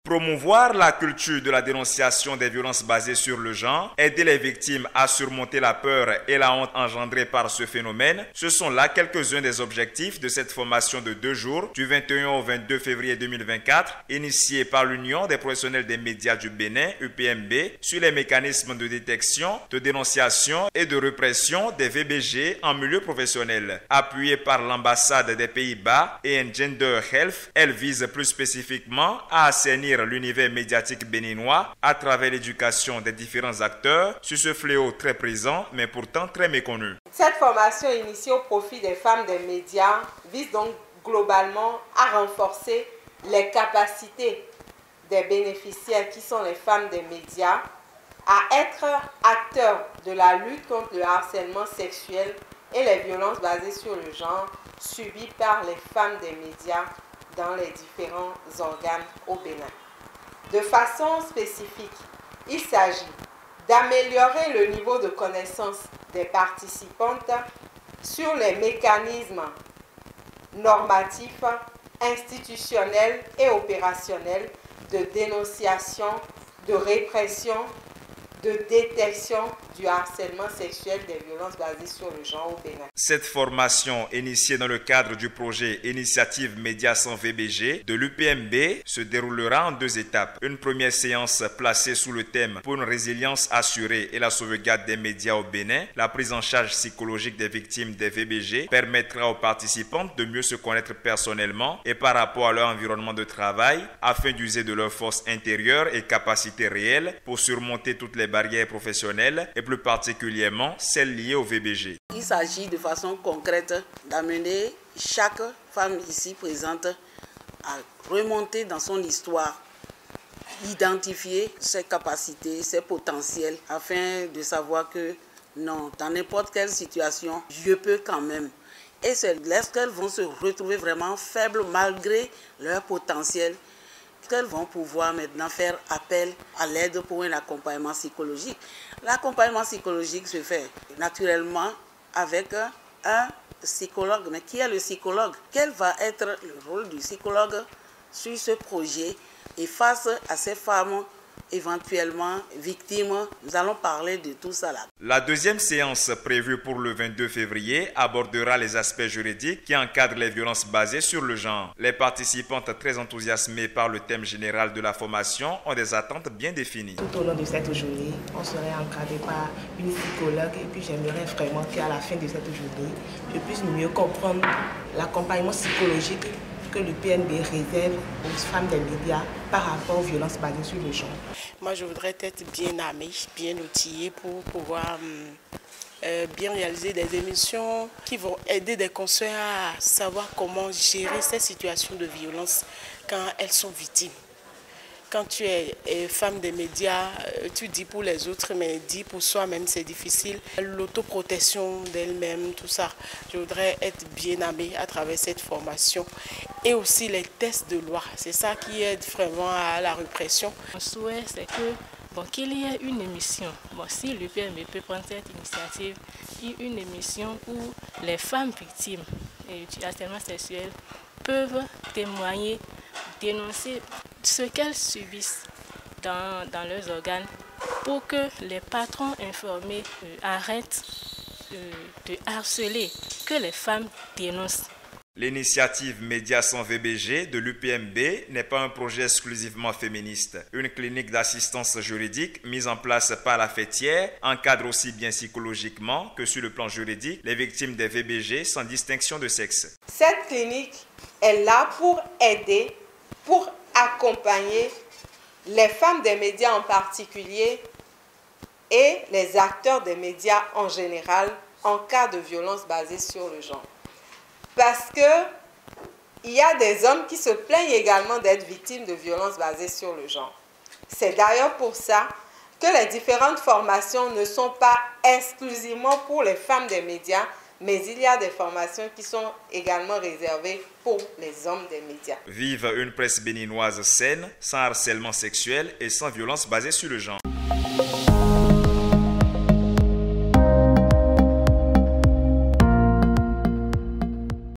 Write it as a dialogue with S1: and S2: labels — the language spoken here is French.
S1: Promouvoir la culture de la dénonciation des violences basées sur le genre, aider les victimes à surmonter la peur et la honte engendrées par ce phénomène, ce sont là quelques-uns des objectifs de cette formation de 2 jours du 21 au 22 février 2024, initiée par l'Union des professionnels des médias du Bénin, UPMB, sur les mécanismes de détection, de dénonciation et de répression des VBG en milieu professionnel. Appuyée par l'ambassade des Pays-Bas et Gender Health, elle vise plus spécifiquement à assainir l'univers médiatique béninois à travers l'éducation des différents acteurs sur ce fléau très présent mais pourtant très méconnu.
S2: Cette formation initiée au profit des femmes des médias vise donc globalement à renforcer les capacités des bénéficiaires qui sont les femmes des médias à être acteurs de la lutte contre le harcèlement sexuel et les violences basées sur le genre subies par les femmes des médias dans les différents organes au Bénin. De façon spécifique, il s'agit d'améliorer le niveau de connaissance des participantes sur les mécanismes normatifs, institutionnels et opérationnels de dénonciation, de répression, de détection du harcèlement sexuel, des violences basées sur le genre au Bénin.
S1: Cette formation, initiée dans le cadre du projet Initiative Médias sans VBG de l'UPMB, se déroulera en 2 étapes. Une première séance placée sous le thème pour une résilience assurée et la sauvegarde des médias au Bénin. La prise en charge psychologique des victimes des VBG permettra aux participantes de mieux se connaître personnellement et par rapport à leur environnement de travail afin d'user de leurs forces intérieures et capacités réelles pour surmonter toutes les barrières professionnelles et plus particulièrement celles liées au VBG.
S3: Il s'agit de façon concrète d'amener chaque femme ici présente à remonter dans son histoire, identifier ses capacités, ses potentiels afin de savoir que non, dans n'importe quelle situation, je peux quand même. Et c'est lorsqu'elles vont se retrouver vraiment faibles malgré leur potentiel qu'elles vont pouvoir maintenant faire appel à l'aide pour un accompagnement psychologique. L'accompagnement psychologique se fait naturellement avec un psychologue. Mais qui est le psychologue? Quel va être le rôle du psychologue sur ce projet? Et face à ces femmes éventuellement victimes, nous allons parler de tout ça là.
S1: La deuxième séance prévue pour le 22 février abordera les aspects juridiques qui encadrent les violences basées sur le genre. Les participantes très enthousiasmées par le thème général de la formation ont des attentes bien définies.
S4: Tout au long de cette journée, on serait encadré par une psychologue et puis j'aimerais vraiment qu'à la fin de cette journée, je puisse mieux comprendre l'accompagnement psychologique que le PNB réserve aux femmes des médias par rapport aux violences basées sur le genre.
S5: Moi, je voudrais être bien armée, bien outillée pour pouvoir bien réaliser des émissions qui vont aider des consoeurs à savoir comment gérer ces situations de violence quand elles sont victimes. Quand tu es femme des médias, tu dis pour les autres, mais dis pour soi-même, c'est difficile. L'autoprotection d'elle-même, tout ça. Je voudrais être bien armée à travers cette formation. Et aussi les tests de loi. C'est ça qui aide vraiment à la répression.
S6: Mon souhait, c'est qu'il y ait une émission. Si l'UPMB peut prendre cette initiative, une émission où les femmes victimes du harcèlement sexuel peuvent témoigner, dénoncer ce qu'elles subissent dans leurs organes pour que les patrons informés arrêtent de harceler, que les femmes dénoncent.
S1: L'initiative Médias sans VBG de l'UPMB n'est pas un projet exclusivement féministe. Une clinique d'assistance juridique mise en place par la fêtière encadre aussi bien psychologiquement que sur le plan juridique les victimes des VBG sans distinction de sexe.
S2: Cette clinique est là pour aider, pour accompagner les femmes des médias en particulier et les acteurs des médias en général en cas de violence basée sur le genre. Parce qu'il y a des hommes qui se plaignent également d'être victimes de violences basées sur le genre. C'est d'ailleurs pour ça que les différentes formations ne sont pas exclusivement pour les femmes des médias, mais il y a des formations qui sont également réservées pour les hommes des médias.
S1: Vive une presse béninoise saine, sans harcèlement sexuel et sans violence basée sur le genre.